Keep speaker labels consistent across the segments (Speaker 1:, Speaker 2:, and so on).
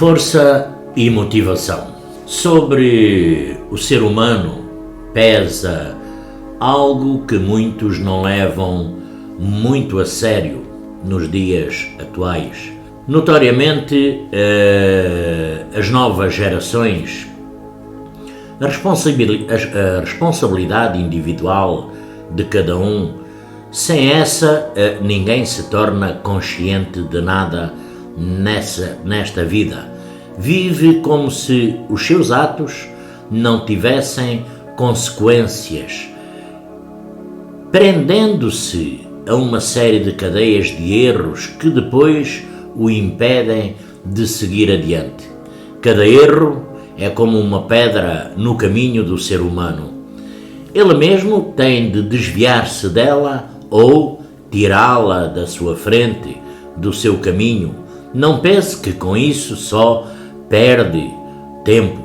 Speaker 1: Força e motivação. Sobre o ser humano pesa algo que muitos não levam muito a sério nos dias atuais. Notoriamente, as novas gerações, a responsabilidade individual de cada um, sem essa ninguém se torna consciente de nada nesta vida. Vive como se os seus atos não tivessem consequências, prendendo-se a uma série de cadeias de erros que depois o impedem de seguir adiante. Cada erro é como uma pedra no caminho do ser humano. Ele mesmo tem de desviar-se dela ou tirá-la da sua frente, do seu caminho. Não pense que com isso só perde tempo.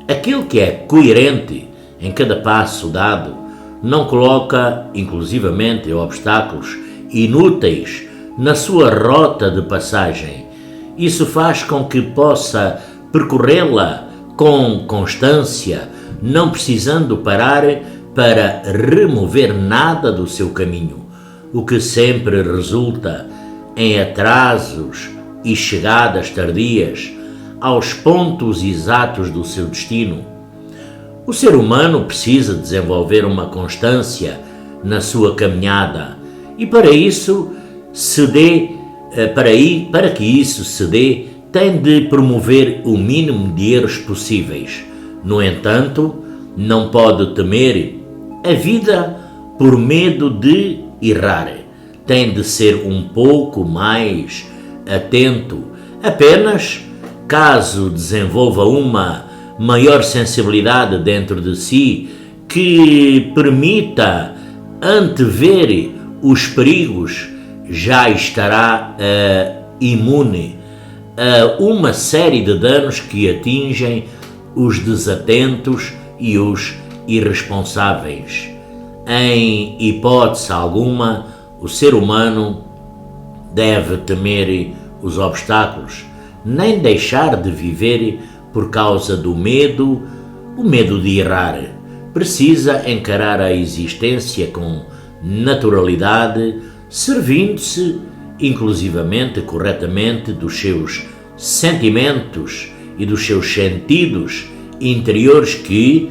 Speaker 1: Aquilo que é coerente em cada passo dado não coloca, inclusivamente, obstáculos inúteis na sua rota de passagem. Isso faz com que possa percorrê-la com constância, não precisando parar para remover nada do seu caminho, o que sempre resulta em atrasos e chegadas tardias aos pontos exatos do seu destino. O ser humano precisa desenvolver uma constância na sua caminhada e para que isso se dê, tem de promover o mínimo de erros possíveis. No entanto, não pode temer a vida por medo de errar. Tem de ser um pouco mais atento. Apenas, caso desenvolva uma maior sensibilidade dentro de si que permita antever os perigos, já estará imune a uma série de danos que atingem os desatentos e os irresponsáveis. Em hipótese alguma, o ser humano deve temer os obstáculos, nem deixar de viver por causa do medo, o medo de errar. Precisa encarar a existência com naturalidade, servindo-se, inclusivamente, corretamente, dos seus sentimentos e dos seus sentidos interiores que,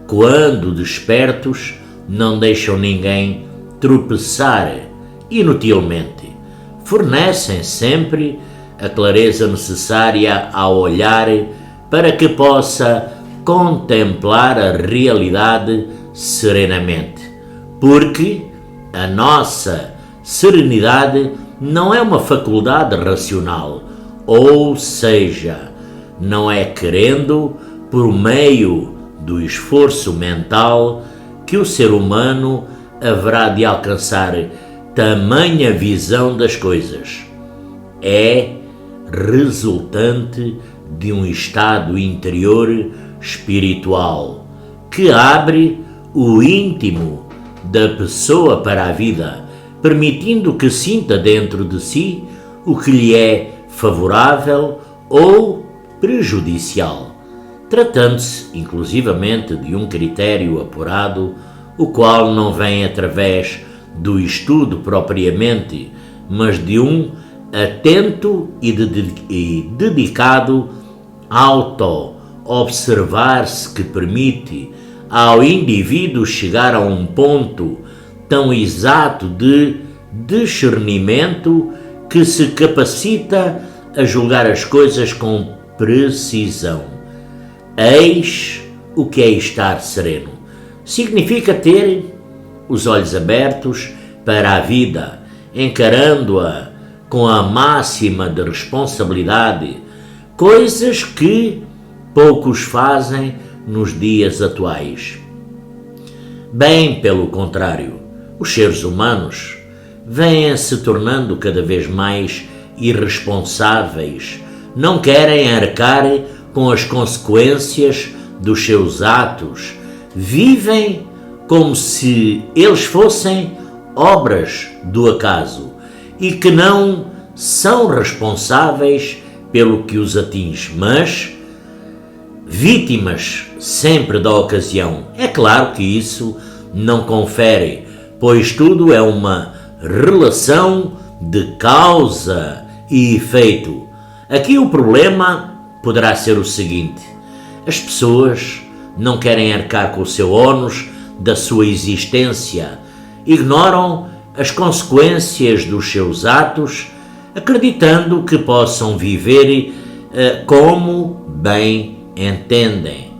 Speaker 1: quando despertos, não deixam ninguém tropeçar inutilmente. Fornecem sempre a clareza necessária ao olhar para que possa contemplar a realidade serenamente. Porque a nossa serenidade não é uma faculdade racional, ou seja, não é querendo, por meio do esforço mental, que o ser humano haverá de alcançar tamanha visão das coisas. É resultante de um estado interior espiritual que abre o íntimo da pessoa para a vida, permitindo que sinta dentro de si o que lhe é favorável ou prejudicial, tratando-se inclusivamente de um critério apurado, o qual não vem através do estudo propriamente, mas de um atento e dedicado auto-observar-se que permite ao indivíduo chegar a um ponto tão exato de discernimento que se capacita a julgar as coisas com precisão. Eis o que é estar sereno. Significa ter os olhos abertos para a vida, encarando-a com a máxima de responsabilidade, coisas que poucos fazem nos dias atuais. Bem pelo contrário, os seres humanos vêm se tornando cada vez mais irresponsáveis, não querem arcar com as consequências dos seus atos, vivem como se eles fossem obras do acaso e que não são responsáveis pelo que os atinge, mas vítimas sempre da ocasião. É claro que isso não confere, pois tudo é uma relação de causa e efeito. Aqui o problema poderá ser o seguinte: as pessoas não querem arcar com o seu ónus da sua existência, ignoram as consequências dos seus atos, acreditando que possam viver como bem entendem.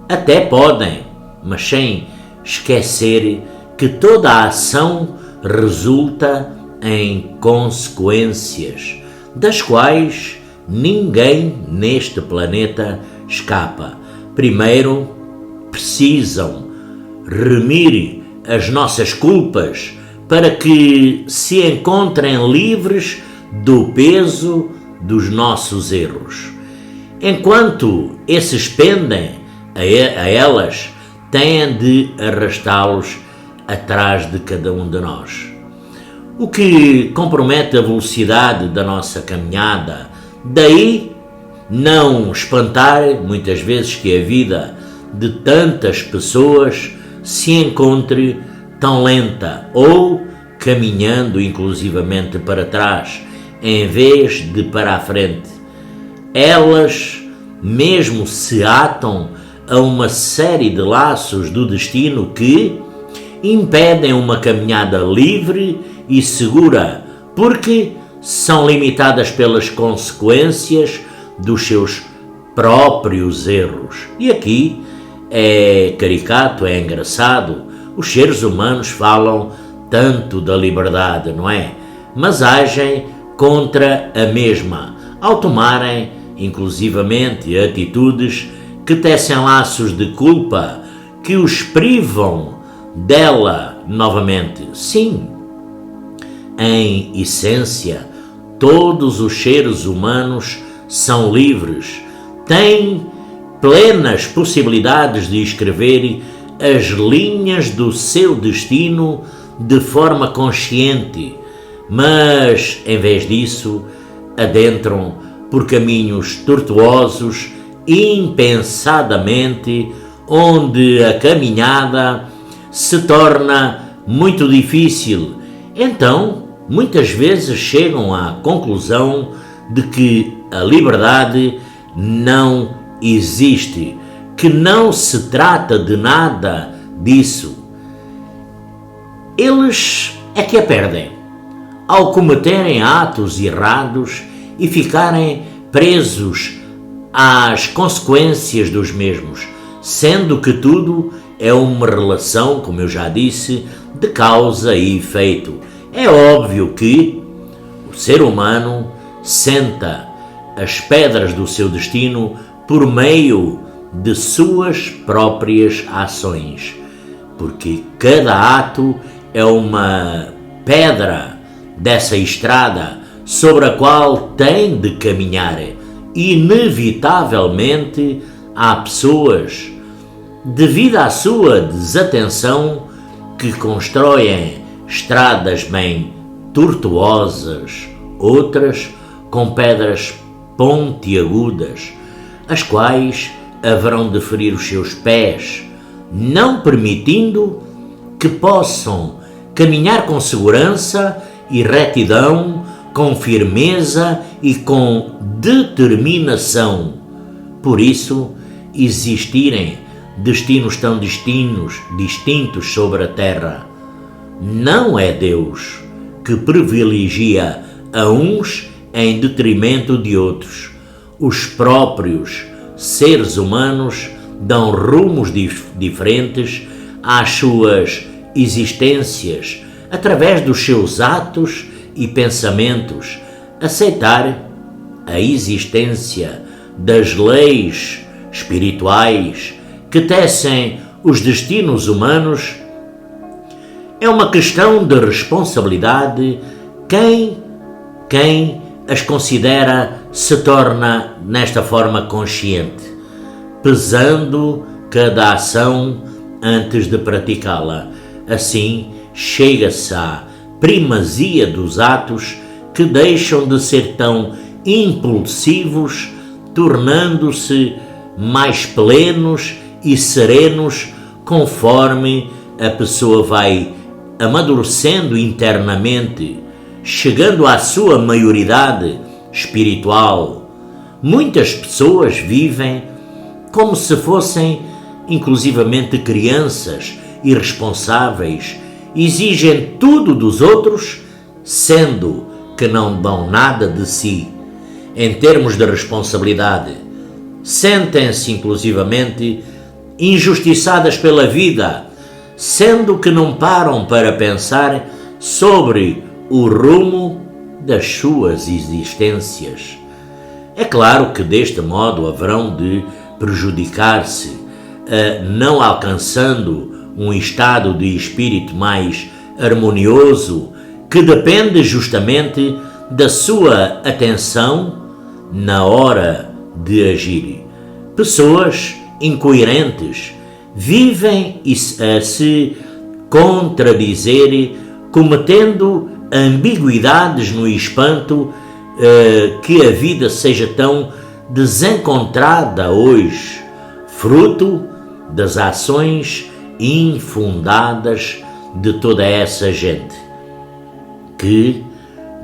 Speaker 1: Até podem, mas sem esquecer que toda a ação resulta em consequências, das quais ninguém neste planeta escapa. Primeiro, precisam remir as nossas culpas para que se encontrem livres do peso dos nossos erros. Enquanto esses pendem a elas, têm de arrastá-los atrás de cada um de nós. O que compromete a velocidade da nossa caminhada. Daí não espantar muitas vezes que a vida de tantas pessoas se encontre tão lenta ou caminhando inclusivamente para trás em vez de para a frente. Elas mesmo se atam a uma série de laços do destino que impedem uma caminhada livre e segura, porque são limitadas pelas consequências dos seus próprios erros. E aqui é caricato, é engraçado, os seres humanos falam tanto da liberdade, não é? Mas agem contra a mesma, ao tomarem inclusivamente atitudes que tecem laços de culpa, que os privam dela novamente. Sim, em essência, todos os seres humanos são livres, têm plenas possibilidades de escrever as linhas do seu destino de forma consciente, mas, em vez disso, adentram por caminhos tortuosos, impensadamente, onde a caminhada se torna muito difícil. Então, muitas vezes chegam à conclusão de que a liberdade não existe, que não se trata de nada disso. Eles é que a perdem ao cometerem atos errados e ficarem presos às consequências dos mesmos, sendo que tudo é uma relação, como eu já disse, de causa e efeito. É óbvio que o ser humano senta as pedras do seu destino por meio de suas próprias ações, porque cada ato é uma pedra dessa estrada sobre a qual tem de caminhar. Inevitavelmente há pessoas, devido à sua desatenção, que constroem estradas bem tortuosas, outras com pedras pontiagudas, as quais haverão de ferir os seus pés, não permitindo que possam caminhar com segurança e retidão, com firmeza e com determinação. Por isso, existirem destinos tão distintos sobre a terra. Não é Deus que privilegia a uns em detrimento de outros. Os próprios seres humanos dão rumos diferentes às suas existências através dos seus atos e pensamentos. Aceitar a existência das leis espirituais que tecem os destinos humanos é uma questão de responsabilidade. Quem as considera se torna nesta forma consciente, pesando cada ação antes de praticá-la. Assim, chega-se à primazia dos atos que deixam de ser tão impulsivos, tornando-se mais plenos e serenos conforme a pessoa vai amadurecendo internamente, chegando à sua maioridade espiritual. Muitas pessoas vivem como se fossem inclusivamente crianças irresponsáveis, exigem tudo dos outros, sendo que não dão nada de si. Em termos de responsabilidade, sentem-se inclusivamente injustiçadas pela vida, sendo que não param para pensar sobre o rumo das suas existências. É claro que deste modo haverão de prejudicar-se, não alcançando um estado de espírito mais harmonioso, que depende justamente da sua atenção na hora de agir. Pessoas incoerentes vivem a se contradizer, cometendo ambiguidades no espanto que a vida seja tão desencontrada hoje, fruto das ações infundadas de toda essa gente, que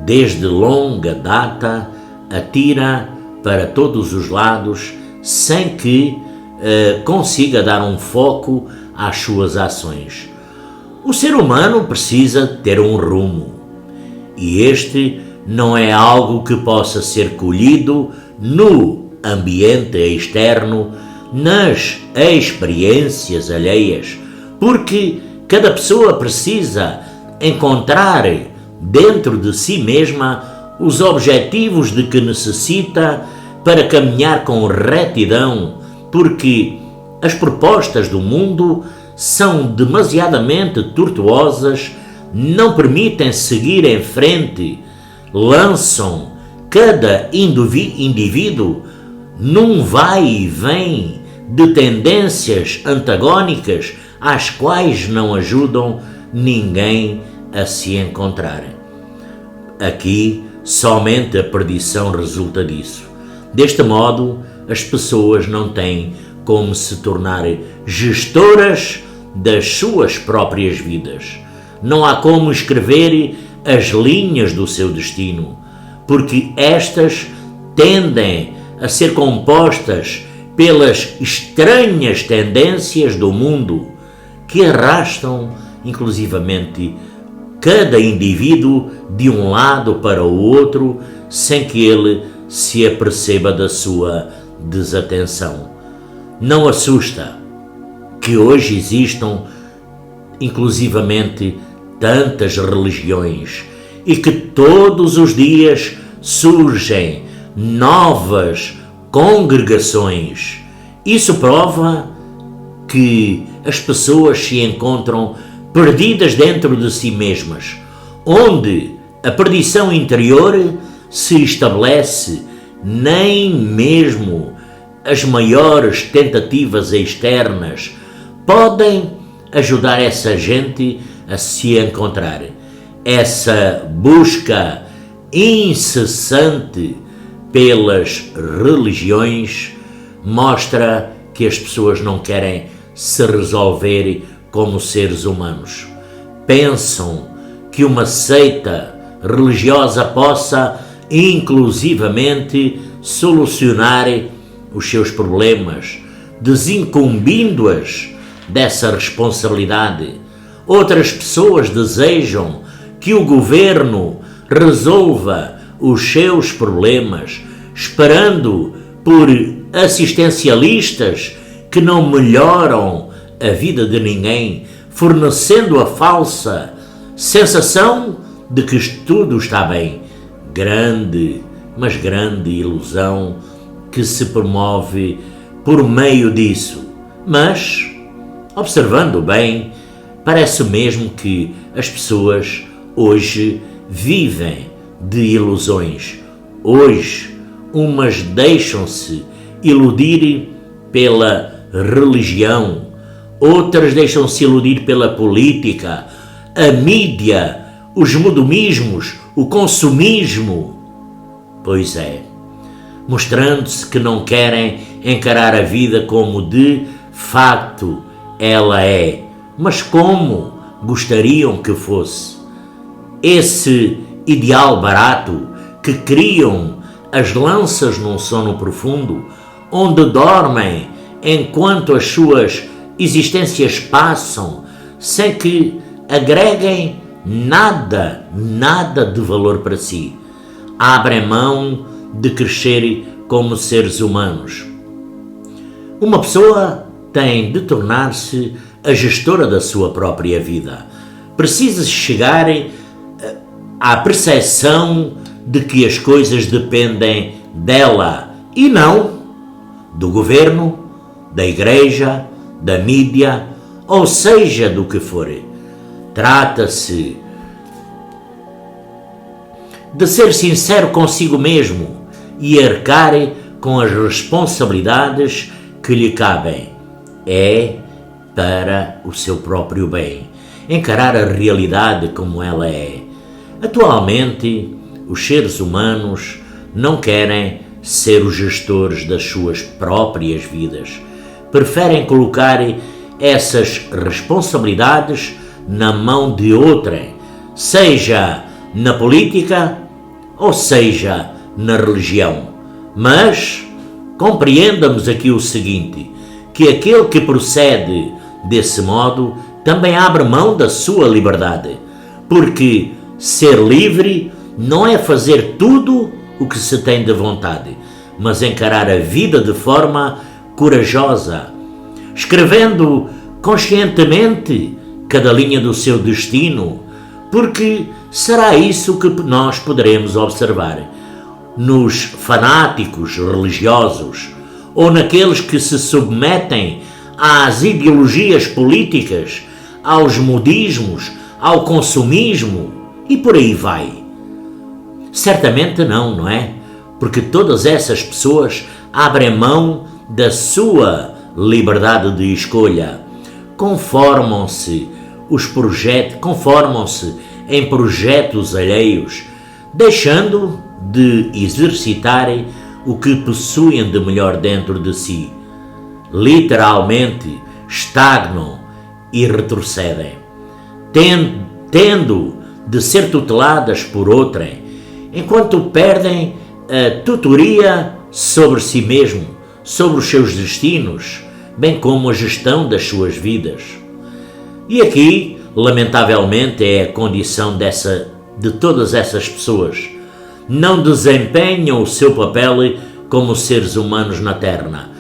Speaker 1: desde longa data atira para todos os lados sem que consiga dar um foco às suas ações. O ser humano precisa ter um rumo, e este não é algo que possa ser colhido no ambiente externo, nas experiências alheias, porque cada pessoa precisa encontrar dentro de si mesma os objetivos de que necessita para caminhar com retidão, porque as propostas do mundo são demasiadamente tortuosas, não permitem seguir em frente, lançam cada indivíduo num vai e vem de tendências antagónicas às quais não ajudam ninguém a se encontrar. Aqui somente a perdição resulta disso. Deste modo, as pessoas não têm como se tornar gestoras das suas próprias vidas. Não há como escrever as linhas do seu destino, porque estas tendem a ser compostas pelas estranhas tendências do mundo, que arrastam inclusivamente cada indivíduo de um lado para o outro, sem que ele se aperceba da sua desatenção. Não assusta que hoje existam inclusivamente tantas religiões e que todos os dias surgem novas congregações. Isso prova que as pessoas se encontram perdidas dentro de si mesmas, onde a perdição interior se estabelece. Nem mesmo as maiores tentativas externas podem ajudar essa gente a se encontrar. Essa busca incessante pelas religiões mostra que as pessoas não querem se resolver como seres humanos. Pensam que uma seita religiosa possa inclusivamente solucionar os seus problemas, desincumbindo-as dessa responsabilidade. Outras pessoas desejam que o governo resolva os seus problemas, esperando por assistencialistas que não melhoram a vida de ninguém, fornecendo a falsa sensação de que tudo está bem. Grande, mas grande ilusão que se promove por meio disso. Mas, observando bem, parece mesmo que as pessoas hoje vivem de ilusões. Hoje, umas deixam-se iludir pela religião, outras deixam-se iludir pela política, a mídia, os modumismos, o consumismo. Pois é, mostrando-se que não querem encarar a vida como de facto ela é, mas como gostariam que fosse. Esse ideal barato que criam as lanças num sono profundo, onde dormem enquanto as suas existências passam, sem que agreguem nada de valor para si. Abrem mão de crescer como seres humanos. Uma pessoa tem de tornar-se a gestora da sua própria vida. Precisa chegar à percepção de que as coisas dependem dela e não do governo, da igreja, da mídia, ou seja, do que for. Trata-se de ser sincero consigo mesmo e arcar com as responsabilidades que lhe cabem. É para o seu próprio bem. Encarar a realidade como ela é. Atualmente, os seres humanos não querem ser os gestores das suas próprias vidas. Preferem colocar essas responsabilidades na mão de outrem, seja na política ou seja na religião. Mas compreendamos aqui o seguinte, que aquele que procede desse modo também abre mão da sua liberdade, porque ser livre não é fazer tudo o que se tem de vontade, mas encarar a vida de forma corajosa, escrevendo conscientemente cada linha do seu destino, porque será isso que nós poderemos observar nos fanáticos religiosos ou naqueles que se submetem às ideologias políticas, aos modismos, ao consumismo e por aí vai. Certamente não é? Porque todas essas pessoas abrem mão da sua liberdade de escolha, conformam-se em projetos alheios, deixando de exercitar o que possuem de melhor dentro de si. Literalmente estagnam e retrocedem, tendo de ser tuteladas por outrem, enquanto perdem a tutoria sobre si mesmo, sobre os seus destinos, bem como a gestão das suas vidas. E aqui, lamentavelmente, é a condição de todas essas pessoas. Não desempenham o seu papel como seres humanos na Terra,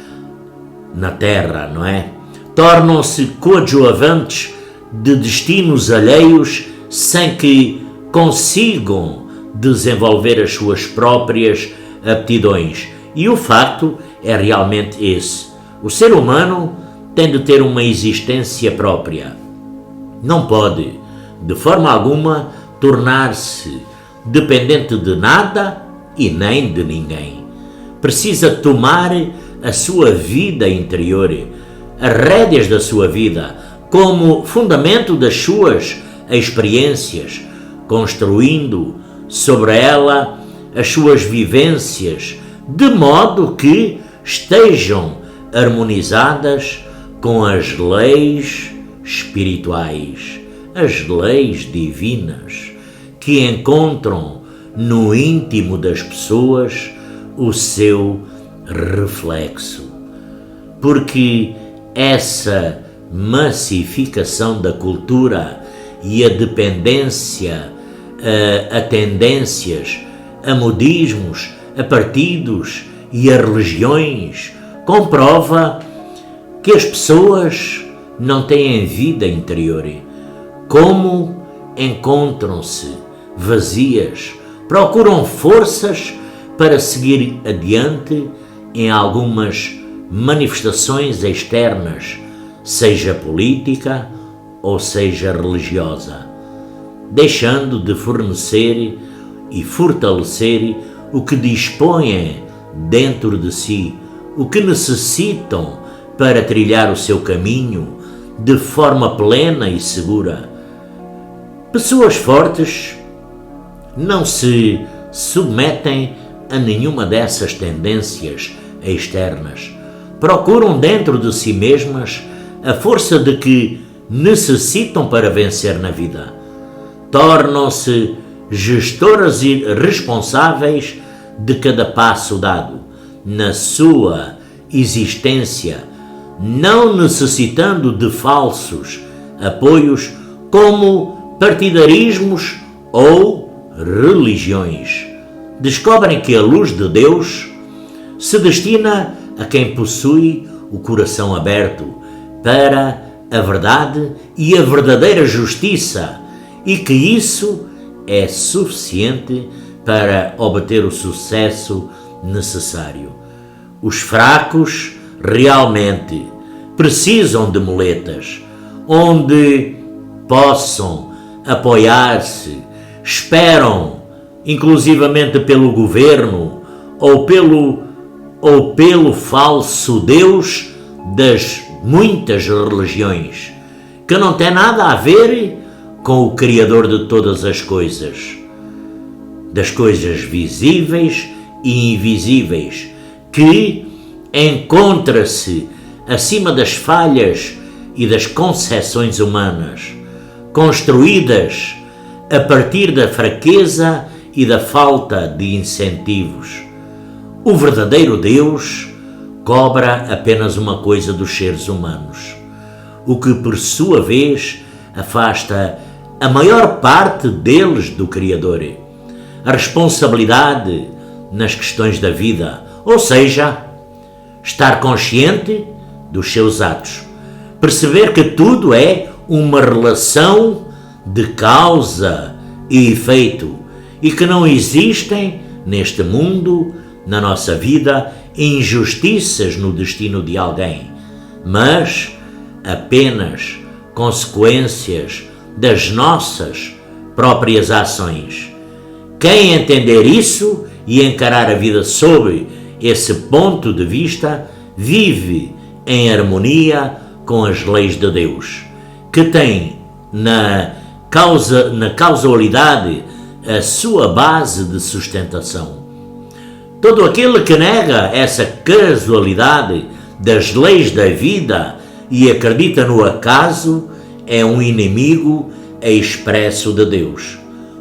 Speaker 1: não é? Tornam-se coadjuvantes de destinos alheios sem que consigam desenvolver as suas próprias aptidões. E o facto é realmente esse. O ser humano tem de ter uma existência própria. Não pode, de forma alguma, tornar-se dependente de nada e nem de ninguém. Precisa tomar a sua vida interior, as rédeas da sua vida, como fundamento das suas experiências, construindo sobre ela as suas vivências, de modo que estejam harmonizadas com as leis espirituais, as leis divinas, que encontram no íntimo das pessoas o seu reflexo. Porque essa massificação da cultura e a dependência a tendências, a modismos, a partidos e a religiões comprova que as pessoas não têm vida interior. Como encontram-se vazias, procuram forças para seguir adiante em algumas manifestações externas, seja política ou seja religiosa, deixando de fornecer e fortalecer o que dispõem dentro de si, o que necessitam para trilhar o seu caminho de forma plena e segura. Pessoas fortes não se submetem a nenhuma dessas tendências externas. Procuram dentro de si mesmas a força de que necessitam para vencer na vida. Tornam-se gestoras e responsáveis de cada passo dado na sua existência, não necessitando de falsos apoios como partidarismos ou religiões. Descobrem que a luz de Deus se destina a quem possui o coração aberto para a verdade e a verdadeira justiça, e que isso é suficiente para obter o sucesso necessário. Os fracos realmente precisam de muletas onde possam apoiar-se, esperam inclusivamente pelo governo ou pelo falso Deus das muitas religiões, que não tem nada a ver com o Criador de todas as coisas, das coisas visíveis e invisíveis, que encontra-se acima das falhas e das concepções humanas, construídas a partir da fraqueza e da falta de incentivos. O verdadeiro Deus cobra apenas uma coisa dos seres humanos, o que por sua vez afasta a maior parte deles do Criador: a responsabilidade nas questões da vida, ou seja, estar consciente dos seus atos, perceber que tudo é uma relação de causa e efeito e que não existem neste mundo, na nossa vida, injustiças no destino de alguém, mas apenas consequências das nossas próprias ações. Quem entender isso e encarar a vida sob esse ponto de vista, vive em harmonia com as leis de Deus, que tem na causalidade a sua base de sustentação. Todo aquele que nega essa casualidade das leis da vida e acredita no acaso é um inimigo expresso de Deus,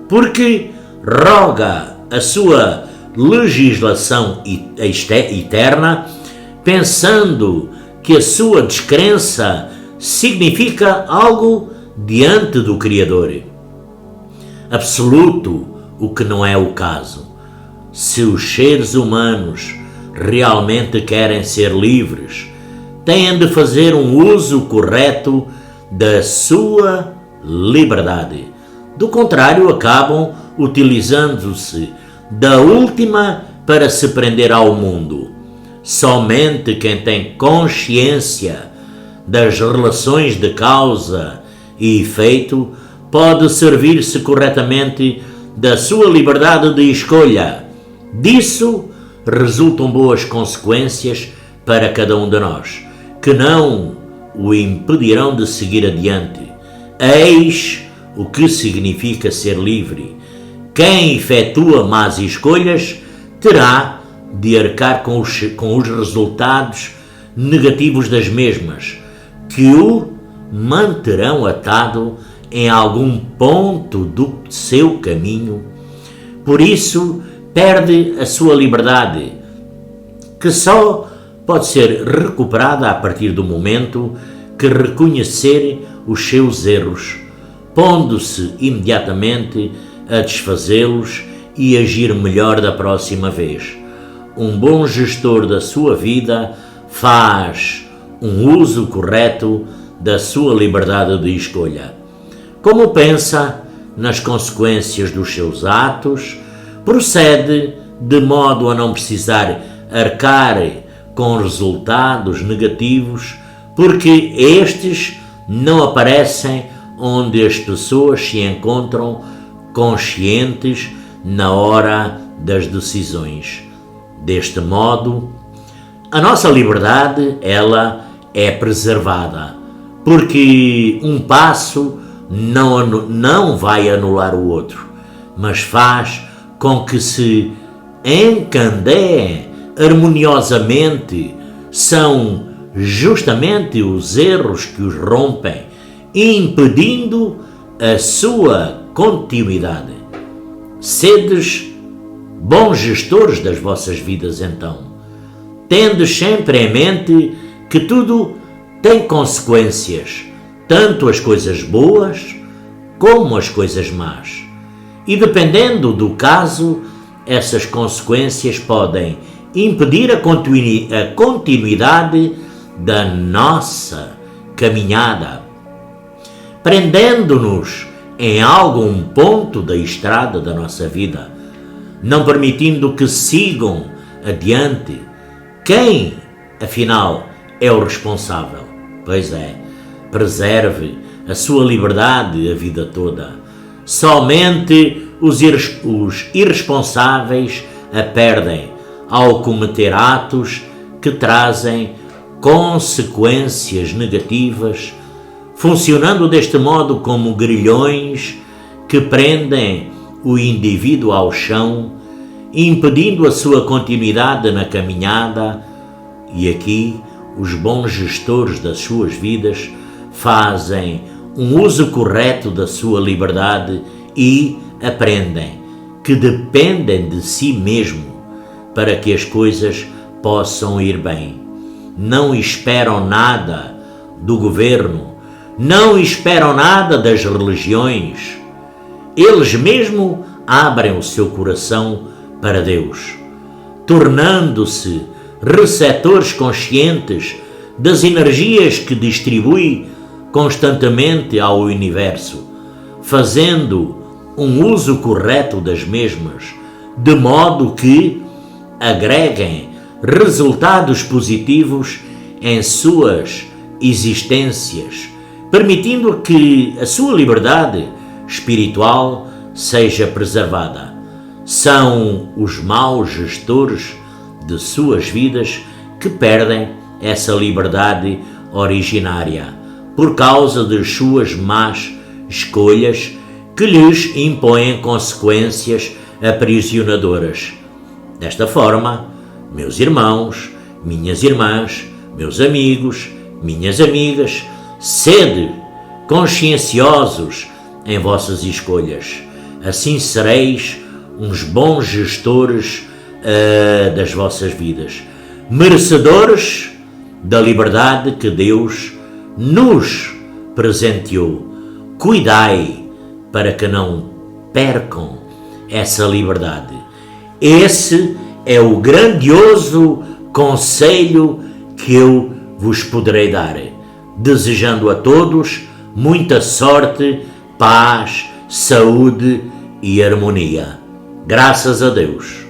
Speaker 1: porque roga a sua legislação eterna, pensando que a sua descrença significa algo diante do Criador absoluto, o que não é o caso. Se os seres humanos realmente querem ser livres, têm de fazer um uso correto da sua liberdade. Do contrário, acabam utilizando-se da última para se prender ao mundo. Somente quem tem consciência das relações de causa e efeito pode servir-se corretamente da sua liberdade de escolha. Disso resultam boas consequências para cada um de nós, que não o impedirão de seguir adiante. Eis o que significa ser livre. Quem efetua más escolhas terá de arcar com os resultados negativos das mesmas, que o manterão atado em algum ponto do seu caminho. Por isso, perde a sua liberdade, que só pode ser recuperada a partir do momento que reconhecer os seus erros, pondo-se imediatamente a desfazê-los e agir melhor da próxima vez. Um bom gestor da sua vida faz um uso correto da sua liberdade de escolha. Como pensa nas consequências dos seus atos, procede de modo a não precisar arcar com resultados negativos, porque estes não aparecem onde as pessoas se encontram conscientes na hora das decisões. Deste modo, a nossa liberdade, ela é preservada, porque um passo não vai anular o outro, mas faz com que se encandeiem harmoniosamente são justamente os erros que os rompem, impedindo a sua continuidade. Sedes bons gestores das vossas vidas, então, tendes sempre em mente que tudo tem consequências, tanto as coisas boas como as coisas más. E dependendo do caso, essas consequências podem impedir a continuidade da nossa caminhada, prendendo-nos em algum ponto da estrada da nossa vida, não permitindo que sigam adiante. Quem, afinal, é o responsável? Pois é, preserve a sua liberdade a vida toda. Somente os irresponsáveis a perdem ao cometer atos que trazem consequências negativas, funcionando deste modo como grilhões que prendem o indivíduo ao chão, impedindo a sua continuidade na caminhada. E aqui os bons gestores das suas vidas fazem um uso correto da sua liberdade e aprendem que dependem de si mesmo para que as coisas possam ir bem. Não esperam nada do governo, não esperam nada das religiões. Eles mesmo abrem o seu coração para Deus, tornando-se receptores conscientes das energias que distribui constantemente ao universo, fazendo um uso correto das mesmas, de modo que agreguem resultados positivos em suas existências, permitindo que a sua liberdade espiritual seja preservada. São os maus gestores de suas vidas que perdem essa liberdade originária por causa das suas más escolhas que lhes impõem consequências aprisionadoras. Desta forma, meus irmãos, minhas irmãs, meus amigos, minhas amigas, sede conscienciosos em vossas escolhas. Assim sereis uns bons gestores das vossas vidas, merecedores da liberdade que Deus nos presenteou. Cuidai para que não percam essa liberdade. Esse é o grandioso conselho que eu vos poderei dar, desejando a todos muita sorte, paz, saúde e harmonia. Graças a Deus.